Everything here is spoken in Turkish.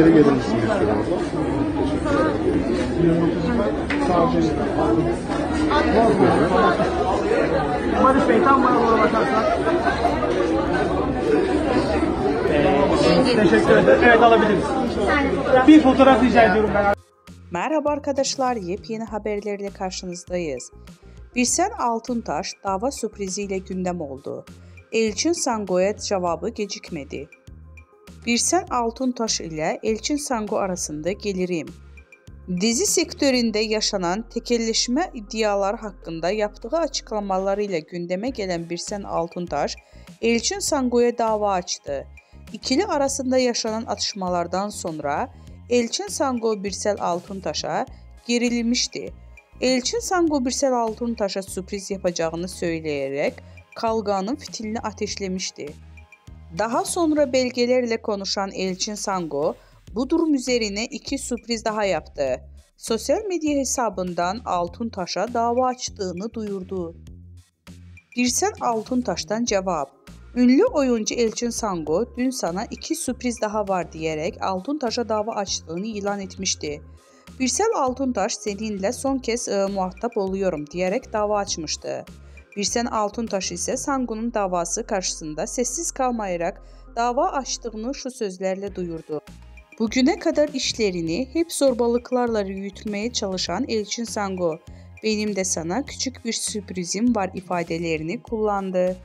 geri gelir misiniz? Barış Bey tam bana doğru bakarsan. Teşekkür ederim. Evet, alabiliriz. Bir fotoğraf rica ediyorum ben. Merhaba arkadaşlar, yepyeni haberlerle karşınızdayız. Birsen Altuntaş dava sürpriziyle gündem oldu. Elçin Sango'ya cevabı gecikmedi. Birsen Altuntaş ile Elçin Sango arasında gelirim. Dizi sektöründe yaşanan tekelleşme iddiaları hakkında yaptığı açıklamalarıyla gündeme gelen Birsen Altuntaş, Elçin Sango'ya dava açtı. İkili arasında yaşanan atışmalardan sonra Elçin Sango Birsel Altuntaş'a gerilmişti. Elçin Sango Birsel Altuntaş'a sürpriz yapacağını söyleyerek kavganın fitilini ateşlemişti. Daha sonra belgelerle konuşan Elçin Sango bu durum üzerine iki sürpriz daha yaptı. Sosyal medya hesabından Altuntaş'a dava açtığını duyurdu. Birsel Altuntaş'tan cevap. Ünlü oyuncu Elçin Sango dün sana iki sürpriz daha var diyerek Altuntaş'a dava açtığını ilan etmişti. Birsel Altuntaş seninle son kez muhatap oluyorum diyerek dava açmıştı. Birsen Altuntaş ise Sango'nun davası karşısında sessiz kalmayarak dava açtığını şu sözlerle duyurdu. Bugüne kadar işlerini hep zorbalıklarla yürütmeye çalışan Elçin Sango, benim de sana küçük bir sürprizim var ifadelerini kullandı.